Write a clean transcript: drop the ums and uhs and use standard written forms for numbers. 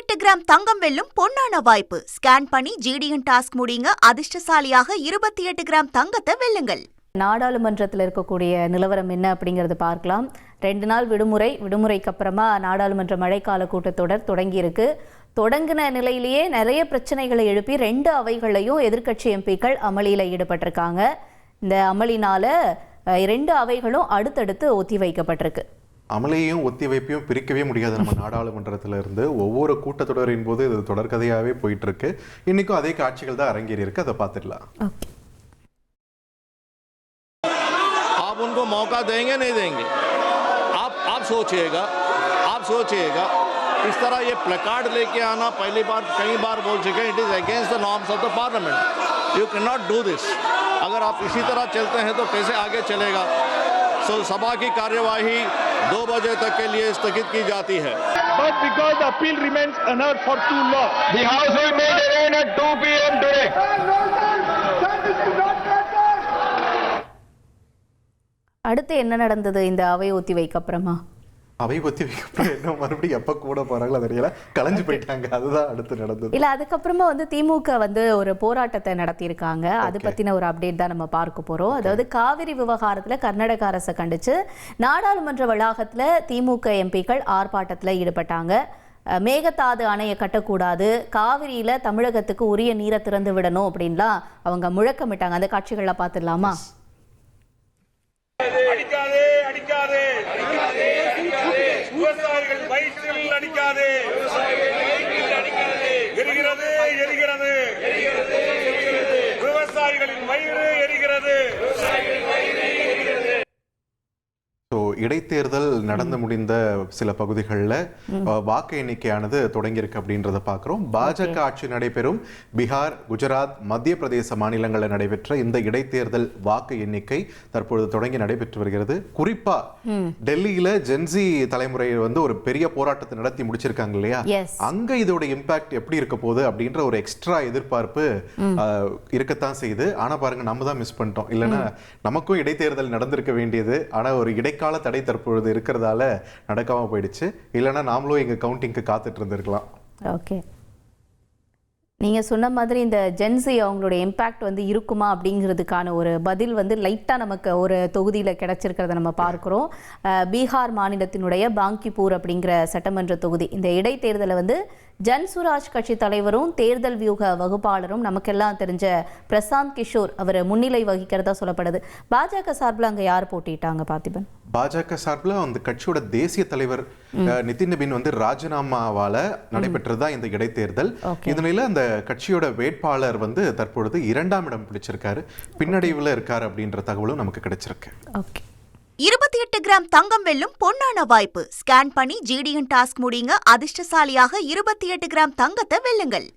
28 gram தங்கம் வெல்லும் பொன்னான வாய்ப்பு. ஸ்கேன் பண்ணி ஜிடிஎன் டாஸ்க் முடியுங்க. அதிர்ஷ்டசாலியாக 28 கிராம் தங்கத்தை வெல்லுங்கள். நாடாளுமன்றத்தில் இருக்கக்கூடிய நிலவரம் என்ன அப்படிங்கறது பார்க்கலாம். 2 நாள் விடுமுறைக்கு அப்புறமா நாடாளுமன்ற மழைக்கால கூட்டத்தொடர் தொடங்கியிருக்கு. தொடங்கின நிலையிலேயே நிறைய பிரச்சனைகளை எழுப்பி 2 அவைகளையும் எதிர்க்கட்சி எம்பிக்கள் அமளியில் ஈடுபட்டிருக்காங்க. இந்த அமளினால 2 அவைகளும் அடுத்தடுத்து ஒத்தி வைக்கப்பட்டிருக்கு. அமளியையும் ஒத்திவைப்பையும் பிரிக்கவே முடியாது நம்ம நாடாளுமன்றத்தில் இருந்து. ஒவ்வொரு கூட்டத்தொடரின் போது இது தொடர்கதையாகவே போயிட்டு இருக்கு. இன்னைக்கும் அதே காட்சிகள் தான் அரங்கேறி இருக்கு. அதை பார்த்துடலாம். आप उनको मौका देंगे नहीं देंगे, आप सोचिएगा इस तरह ये प्लेकार्ड लेके आना पहली बार कई बार बोल चुके हैं, it is against the norms of the parliament. You can not do this. अगर आप इसी तरह चलते हैं तो कैसे आगे चलेगा. सो सभा की कार्यवाही 2 बजे तक के लिए स्थगित की जाती है. But because the appeal remains unheard for too long, the House will meet again at 2 p.m. today. அடுத்து என்ன நடந்தது இந்த அவை ஒத்தி வைக்க அப்புறமா? அவை ஒத்தி வைக்க என்ன மறுபடியும் எப்ப கூட போறாங்களோ தெரியல, கலைஞ்சு போயிட்டாங்க. அதுதான் அடுத்து நடந்தது. இல்ல அதுக்கப்புறமா திமுக ஒரு போராட்டத்தை நடத்தியிருக்காங்க. அது பத்தின ஒரு அப்டேட் தான் நம்ம பார்க்க போறோம். அதாவது காவிரி விவகாரத்துல கர்நாடக அரசை கண்டிச்சு நாடாளுமன்ற வளாகத்துல திமுக எம்பிக்கள் ஆர்ப்பாட்டத்துல ஈடுபட்டாங்க. மேகதாது அணையை கட்டக்கூடாது, காவிரியில தமிழகத்துக்கு உரிய நீரை திறந்து விடணும் அப்படின்லாம் அவங்க முழக்கமிட்டாங்க. அந்த காட்சிகள்லாம் பார்த்துடலாமா? அடிக்காதே அடிக்காதே அடிக்காதே அடிக்காதே, விவசாயிகள் வயிற்றில் அடிக்காதே, எரிகிறது எரிகிறது எரிகிறது, விவசாயிகளின் வயிறு எரிகிறது. இடைத்தேர்தல் நடந்து முடிந்த சில பகுதிகளில் வாக்கு எண்ணிக்கையானது தொடங்கியிருக்கு அப்படின்றத பார்க்குறோம். பாஜக ஆட்சி நடைபெறும் பீகார், குஜராத், மத்திய பிரதேச மாநிலங்களில் நடைபெற்ற இந்த இடைத்தேர்தல் வாக்கு எண்ணிக்கை தற்பொழுது தொடங்கி நடைபெற்று வருகிறது. குறிப்பா டெல்லியில ஜென்சி தலைமுறை ஒரு பெரிய போராட்டத்தை நடத்தி முடிச்சிருக்காங்க இல்லையா, அங்க இதோட இம்பாக்ட் எப்படி இருக்க போகுது அப்படின்ற ஒரு எக்ஸ்ட்ரா எதிர்பார்ப்பு இருக்கத்தான் செய்யுது. ஆனா பாருங்க, நம்ம தான் மிஸ் பண்ணிட்டோம். இல்லைன்னா நமக்கும் இடைத்தேர்தல் நடந்திருக்க வேண்டியது. ஆனா ஒரு இடைக்கால தடை தற்பொழுது இருக்கிறதால நடக்காம போயிடுச்சு. இல்லைன்னா நாமளும் எங்க கவுண்டிங்க்கு காத்துட்டு இருந்திருக்கலாம். ஓகே, நீங்க சொன்ன மாதிரி இந்த ஜென்சி அவங்களுடைய இம்பாக்ட் இருக்குமா அப்படிங்கிறதுக்கான ஒரு பதில் லைட்டா நமக்கு ஒரு தொகுதியில கிடைச்சிருக்கிறத நம்ம பார்க்கிறோம். பீகார் மாநிலத்தினுடைய பாங்கிப்பூர் அப்படிங்கிற சட்டமன்ற தொகுதி, இந்த இடைத்தேர்தலை ஜன்சுராஜ் கட்சி தலைவரும் தேர்தல் வியூக வகுப்பாளரும் நமக்கெல்லாம் தெரிஞ்ச பிரசாந்த் கிஷோர் அவர் முன்னிலை வகிக்கிறதா சொல்லப்படுது. பாஜக சார்பில் அங்க யார் போட்டிட்டாங்க பார்த்திபன்? பாஜக சார்பில் அந்த கட்சியோட தேசிய தலைவர் நிதின் நபீன் ராஜினாமாவால நடைபெற்றதா இந்த இடைத்தேர்தல். இதனால அந்த கட்சியோட வேட்பாளர் தற்பொழுது 2ஆம் இடம் பிடிச்சிருக்காரு, பின்னடைவுல இருக்காரு அப்படின்ற தகவலும் நமக்கு கிடைச்சிருக்கு. 28 கிராம் தங்கம் வெல்லும் பொன்னான வாய்ப்பு. ஸ்கேன் பண்ணி ஜிடிஎன் டாஸ்க் முடியுங்க. அதிர்ஷ்டசாலியாக 28 கிராம் தங்கத்தை வெல்லுங்கள்.